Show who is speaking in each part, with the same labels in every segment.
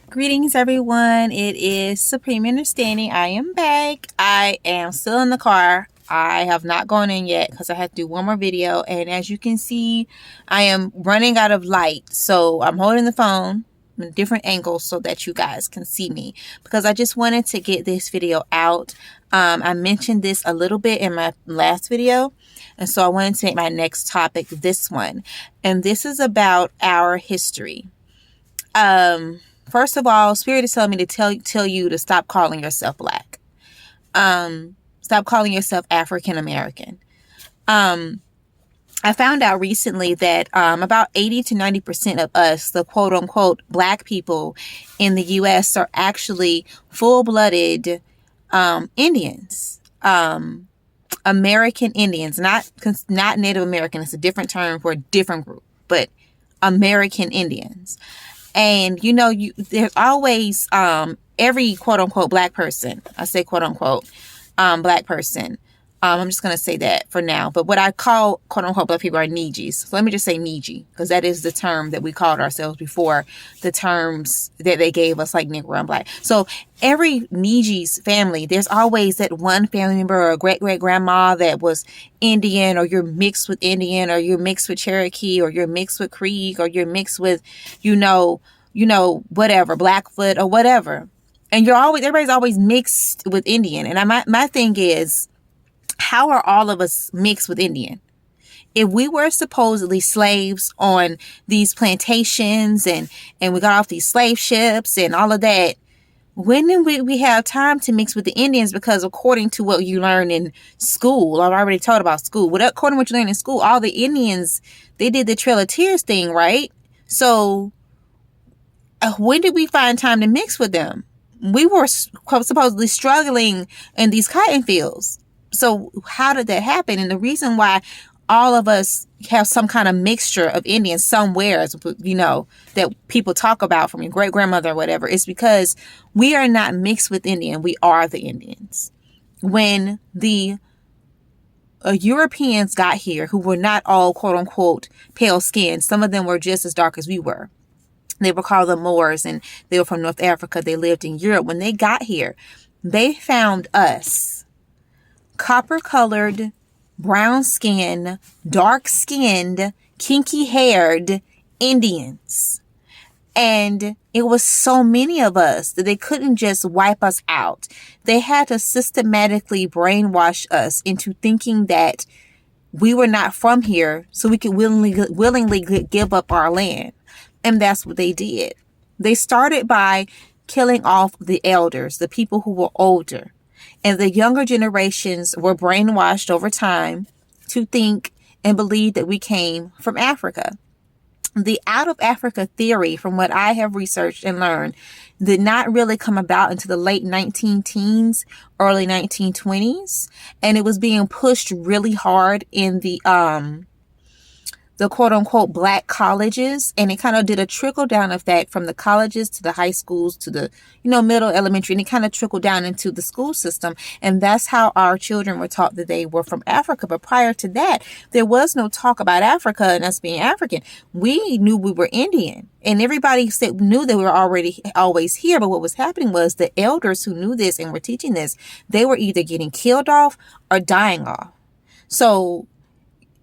Speaker 1: Greetings, everyone. It is Supreme Understanding. I am back. I am still in the car. I have not gone in yet because I have to do one more video. And as you can see, I am running out of light. So I'm holding the phone in different angles so that you guys can see me because I just wanted to get this video out. I mentioned this a little bit in my last video. And so I wanted to make my next topic this one. And this is about our history. First of all, Spirit is telling me to tell you to stop calling yourself Black. Stop calling yourself African American. I found out recently that about 80 to 90% of us, the quote unquote Black people in the U.S., are actually full-blooded Indians. American Indians, not Native American. It's a different term for a different group, but American Indians. And, there's always every quote unquote Black person. I say quote unquote Black person. I'm just going to say that for now. But what I call quote unquote Black people are Nijis. So let me just say Niji, because that is the term that we called ourselves before the terms that they gave us, like Negro and Black. So every Niji's family, there's always that one family member or a great-great-grandma that was Indian, or you're mixed with Indian, or you're mixed with Cherokee, or you're mixed with Creek, or you're mixed with, whatever, Blackfoot or whatever. And everybody's always mixed with Indian. And my thing is, how are all of us mixed with Indian? If we were supposedly slaves on these plantations and we got off these slave ships and all of that, when did we have time to mix with the Indians? Because according to what you learn in school, I've already taught about school. According to what you learn in school, all the Indians, they did the Trail of Tears thing, right? So when did we find time to mix with them? We were supposedly struggling in these cotton fields. So how did that happen? And the reason why all of us have some kind of mixture of Indians somewhere, that people talk about from your great grandmother or whatever, is because we are not mixed with Indian. We are the Indians. When the Europeans got here, who were not all quote unquote pale skinned, some of them were just as dark as we were. They were called the Moors, and they were from North Africa. They lived in Europe. When they got here, they found us copper-colored, brown-skinned, dark-skinned, kinky-haired Indians. And it was so many of us that they couldn't just wipe us out. They had to systematically brainwash us into thinking that we were not from here, so we could willingly give up our land. And that's what they did. They started by killing off the elders, the people who were older. And the younger generations were brainwashed over time to think and believe that we came from Africa. The out of Africa theory, from what I have researched and learned, did not really come about until the late 19-teens, early 1920s. And it was being pushed really hard in the quote unquote Black colleges. And it kind of did a trickle down effect from the colleges to the high schools to the, middle, elementary. And it kind of trickled down into the school system. And that's how our children were taught that they were from Africa. But prior to that, there was no talk about Africa and us being African. We knew we were Indian, and everybody knew that we were always here. But what was happening was the elders who knew this and were teaching this, they were either getting killed off or dying off. So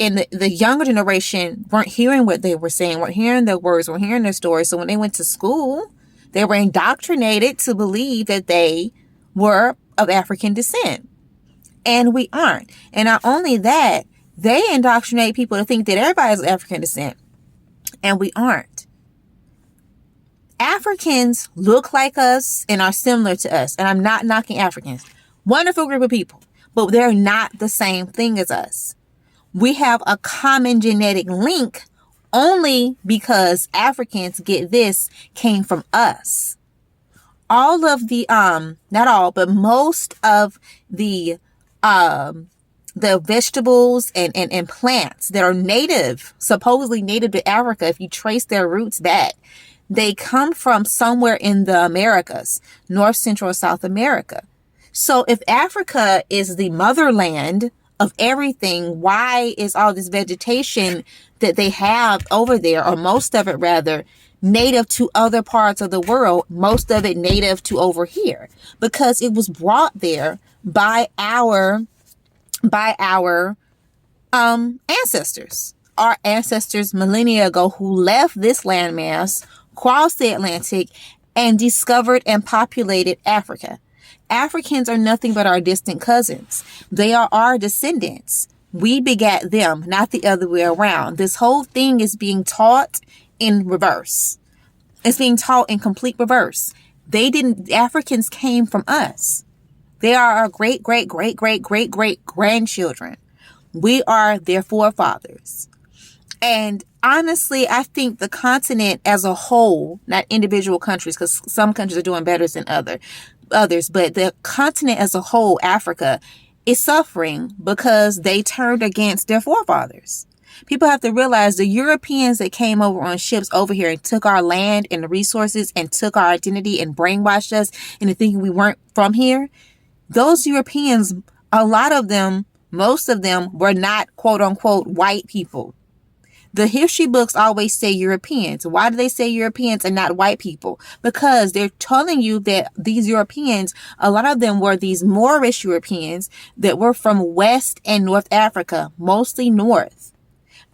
Speaker 1: and the younger generation weren't hearing what they were saying, weren't hearing their words, weren't hearing their stories. So when they went to school, they were indoctrinated to believe that they were of African descent. And we aren't. And not only that, they indoctrinate people to think that everybody's of African descent. And we aren't. Africans look like us and are similar to us. And I'm not knocking Africans. Wonderful group of people. But they're not the same thing as us. We have a common genetic link only because Africans, get this, came from us. All of the, not all, but most of the vegetables and plants that are native, supposedly native to Africa, if you trace their roots back, they come from somewhere in the Americas, North, Central, or South America. So if Africa is the motherland of everything, why is all this vegetation that they have over there, or most of it rather, native to other parts of the world, most of it native to over here, because it was brought there by our ancestors. Our ancestors millennia ago, who left this landmass, crossed the Atlantic, and discovered and populated Africa. Africans are nothing but our distant cousins. They are our descendants. We begat them, not the other way around. This whole thing is being taught in reverse. It's being taught in complete reverse. The Africans came from us. They are our great, great, great, great, great, great grandchildren. We are their forefathers. And honestly, I think the continent as a whole, not individual countries, because some countries are doing better than others, but the continent as a whole, Africa, is suffering because they turned against their forefathers. People have to realize the Europeans that came over on ships over here and took our land and the resources and took our identity and brainwashed us into thinking we weren't from here. Those Europeans, a lot of them, most of them were not quote unquote white people. The history books always say Europeans. Why do they say Europeans and not white people? Because they're telling you that these Europeans, a lot of them were these Moorish Europeans that were from West and North Africa, mostly North.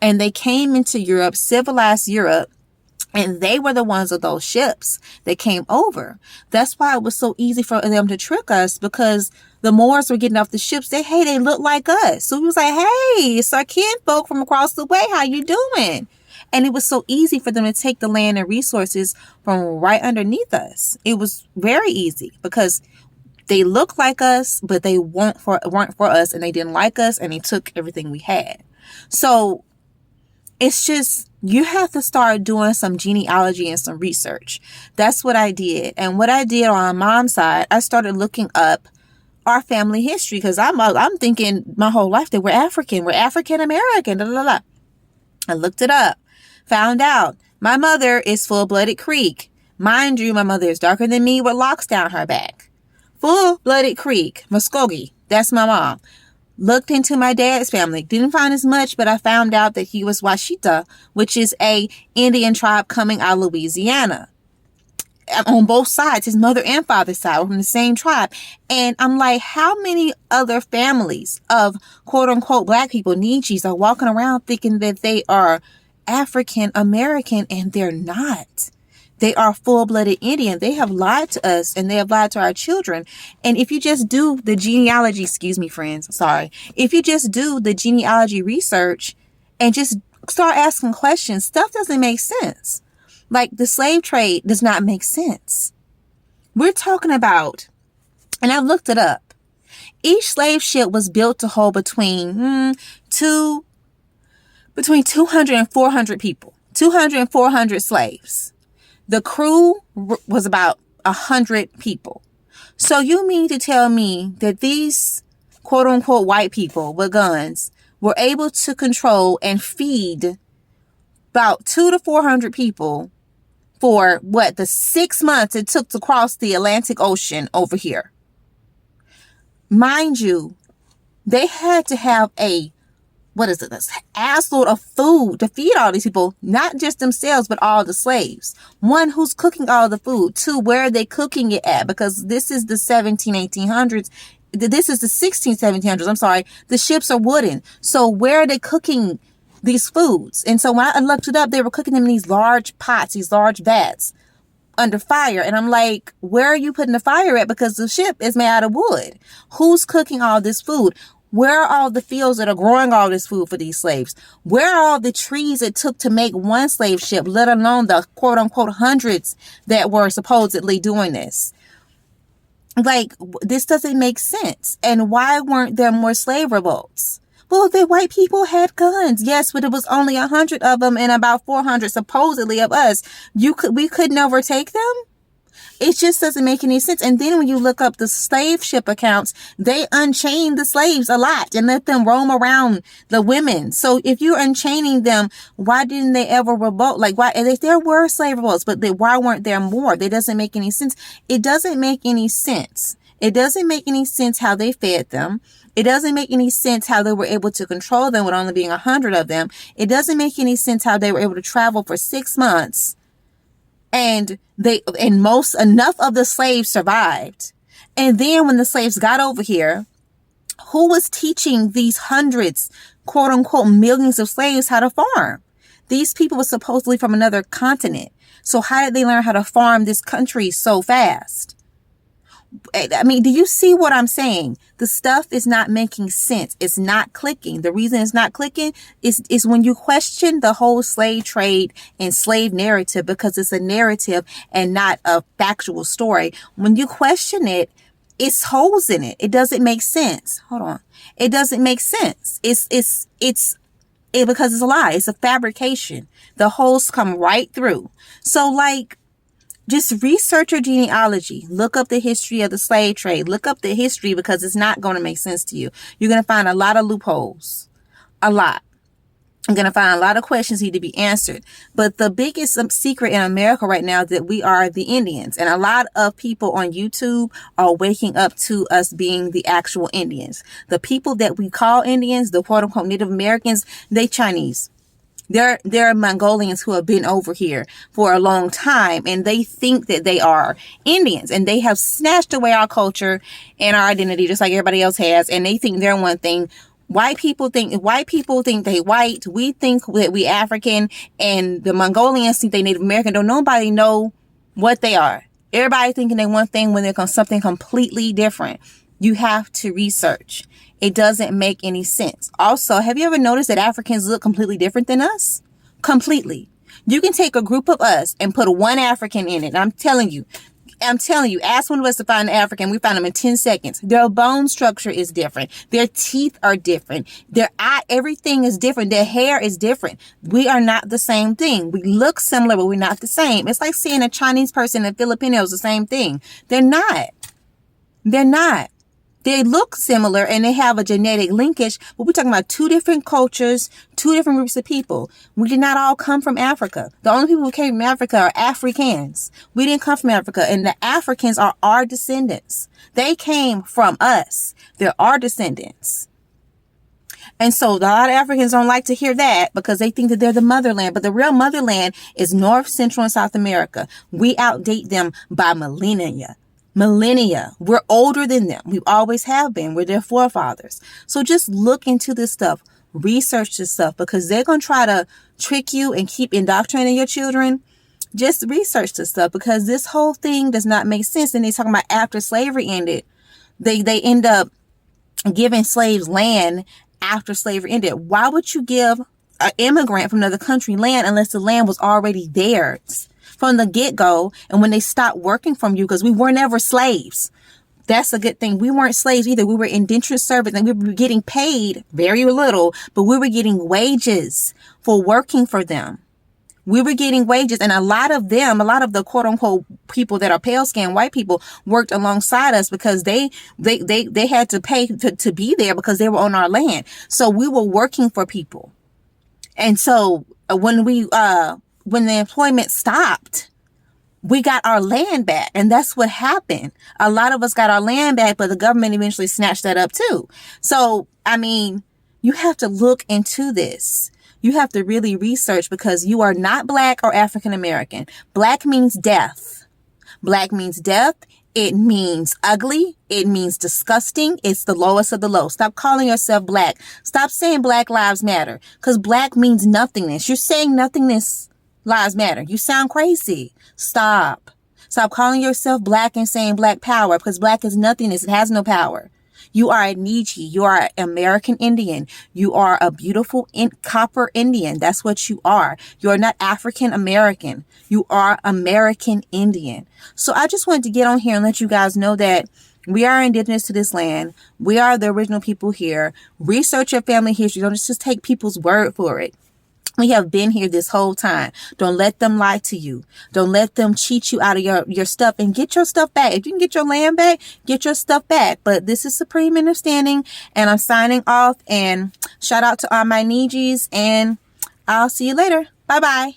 Speaker 1: And they came into Europe, civilized Europe, and they were the ones of those ships that came over. That's why it was so easy for them to trick us, because the Moors were getting off the ships. They look like us. So we was like, hey, it's our kinfolk from across the way. How you doing? And it was so easy for them to take the land and resources from right underneath us. It was very easy because they look like us, but they weren't for us, and they didn't like us, and they took everything we had. So it's just, you have to start doing some genealogy and some research. That's what I did. And what I did on my mom's side, I started looking up our family history, because I'm thinking my whole life that we're African American. I looked it up, found out my mother is full-blooded Creek. Mind you, my mother is darker than me with locks down her back. Full-blooded Creek, Muskogee. That's my mom. Looked into my dad's family. Didn't find as much, but I found out that he was Washita, which is a Indian tribe coming out of Louisiana. On both sides, his mother and father's side were from the same tribe. And I'm like, how many other families of quote unquote black people, Nietzsche's, are walking around thinking that they are African American, and they're not. They are full-blooded Indian. They have lied to us, and they have lied to our children. And if you just do the genealogy, excuse me, friends, sorry. If you just do the genealogy research and just start asking questions, stuff doesn't make sense. Like the slave trade does not make sense. We're talking about, and I've looked it up, each slave ship was built to hold between 200 and 400 people, 200 and 400 slaves. The crew was about 100 people. So you mean to tell me that these quote unquote white people with guns were able to control and feed about 200 to 400 people for the 6 months it took to cross the Atlantic Ocean over here? Mind you, they had to have this assload of food to feed all these people, not just themselves, but all the slaves. One, who's cooking all the food? Two, where are they cooking it at? Because this is the 1800s. This is the 1700s. I'm sorry. The ships are wooden. So where are they cooking these foods? And so when I looked it up, they were cooking them in these large pots, these large vats under fire. And I'm like, where are you putting the fire at? Because the ship is made out of wood. Who's cooking all this food? Where are all the fields that are growing all this food for these slaves? Where are all the trees it took to make one slave ship, let alone the quote unquote hundreds that were supposedly doing this? Like, this doesn't make sense. And why weren't there more slave revolts? Well, the white people had guns. Yes, but it was only 100 of them and about 400 supposedly of us. We couldn't overtake them? It just doesn't make any sense. And then when you look up the slave ship accounts, they unchained the slaves a lot and let them roam around the women. So if you're unchaining them, why didn't they ever revolt? Like, why? There were slave revolts, but why weren't there more? That doesn't make any sense. It doesn't make any sense. It doesn't make any sense how they fed them. It doesn't make any sense how they were able to control them with only being 100 of them. It doesn't make any sense how they were able to travel for 6 months And enough of the slaves survived. And then when the slaves got over here, who was teaching these hundreds, quote unquote, millions of slaves how to farm? These people were supposedly from another continent. So how did they learn how to farm this country so fast? I mean, do you see what I'm saying? The stuff is not making sense. It's not clicking. The reason it's not clicking is when you question the whole slave trade and slave narrative, because it's a narrative and not a factual story. When you question it, it's holes in it. It doesn't make sense. Hold on. It doesn't make sense. It's because it's a lie. It's a fabrication. The holes come right through. So like, just research your genealogy. Look up the history of the slave trade. Look up the history, because it's not going to make sense to you. You're going to find a lot of loopholes. A lot. You're going to find a lot of questions need to be answered. But the biggest secret in America right now is that we are the Indians. And a lot of people on YouTube are waking up to us being the actual Indians. The people that we call Indians, the quote unquote Native Americans, they Chinese. They're Mongolians who have been over here for a long time, and they think that they are Indians, and they have snatched away our culture and our identity just like everybody else has, and they think they're one thing. White people think they white. We think that we African, and the Mongolians think they Native American. Don't nobody know what they are. Everybody thinking they one thing when they're something completely different. You have to research. It doesn't make any sense. Also, have you ever noticed that Africans look completely different than us? Completely. You can take a group of us and put one African in it. And I'm telling you, ask one of us to find an African. We find them in 10 seconds. Their bone structure is different. Their teeth are different. Their eye, everything is different. Their hair is different. We are not the same thing. We look similar, but we're not the same. It's like seeing a Chinese person and a Filipino is the same thing. They're not. They're not. They look similar and they have a genetic linkage, but we're talking about two different cultures, two different groups of people. We did not all come from Africa. The only people who came from Africa are Africans. We didn't come from Africa, and the Africans are our descendants. They came from us. They're our descendants. And so a lot of Africans don't like to hear that because they think that they're the motherland. But the real motherland is North, Central, and South America. We outdate them by millennia. We're older than them. We always have been. We're their forefathers. So just look into this stuff. Research this stuff, because they're going to try to trick you and keep indoctrinating your children. Just research this stuff, because this whole thing does not make sense. And they're talking about after slavery ended, they end up giving slaves land after slavery ended. Why would you give an immigrant from another country land unless the land was already theirs from the get-go, and when they stopped working from you? Because we were never slaves. That's a good thing. We weren't slaves either. We were indentured servants, and we were getting paid very little, but we were getting wages for working for them. We were getting wages, and a lot of the quote unquote people that are pale skinned white people worked alongside us because they had to pay to be there because they were on our land. So we were working for people. And so when the employment stopped, we got our land back. And that's what happened. A lot of us got our land back, but the government eventually snatched that up too. So, I mean, you have to look into this. You have to really research, because you are not Black or African American. Black means death. Black means death. It means ugly. It means disgusting. It's the lowest of the low. Stop calling yourself Black. Stop saying Black Lives Matter, because Black means nothingness. You're saying nothingness lives matter. You sound crazy. Stop calling yourself Black and saying Black power, because Black is nothingness. It has no power. You are a Nietzsche. You are an American Indian. You are a beautiful copper Indian. That's what you are. You are not African American. You are American Indian. So I just wanted to get on here and let you guys know that we are indigenous to this land. We are the original people here. Research your family history. Don't just take people's word for it. We have been here this whole time. Don't let them lie to you. Don't let them cheat you out of your stuff, and get your stuff back. If you can get your land back, get your stuff back. But this is Supreme Understanding, and I'm signing off, and shout out to all my Nijis, and I'll see you later. Bye-bye.